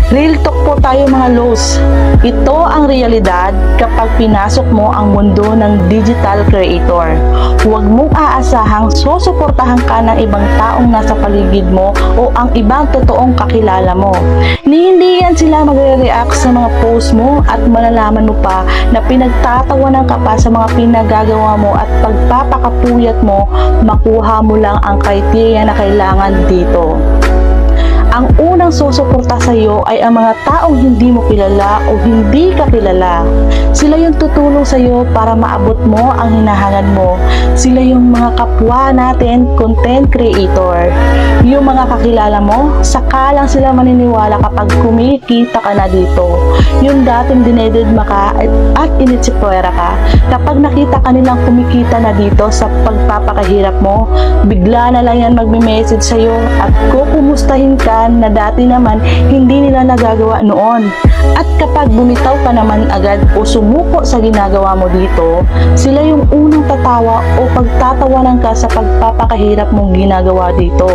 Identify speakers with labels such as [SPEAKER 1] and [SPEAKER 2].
[SPEAKER 1] Real talk po tayo mga Los. Ito ang realidad kapag pinasok mo ang mundo ng digital creator. Huwag mong aasahang susuportahan ka ng ibang taong nasa paligid mo o ang ibang totoong kakilala mo. Hindi yan sila magre-react sa mga post mo at malalaman mo pa na pinagtatawanan ka pa sa mga pinagagawa mo at pagpapakapuyat mo, makuha mo lang ang criteria na kailangan dito. Ang unang susuporta sa iyo ay ang mga taong hindi mo kilala o hindi ka kilala. Sila yung tutulong sa iyo para maabot mo ang hinahangad mo. Sila yung mga kapwa natin, content creator. Yung mga kakilala mo, saka lang sila maniniwala kapag kumikita ka na dito. Yung dating dinededma ka at initsipwera ka, kapag nakita ka nilang kumikita na dito sa pagpapakahirap mo, bigla na lang yan magme-message sa iyo at kukumustahin ka na dati naman hindi nila nagagawa noon. At kapag bumitaw ka naman agad o sumuko sa ginagawa mo dito, sila yung unang tatawa o pagtatawanan ka sa pagpapakahirap mong ginagawa dito.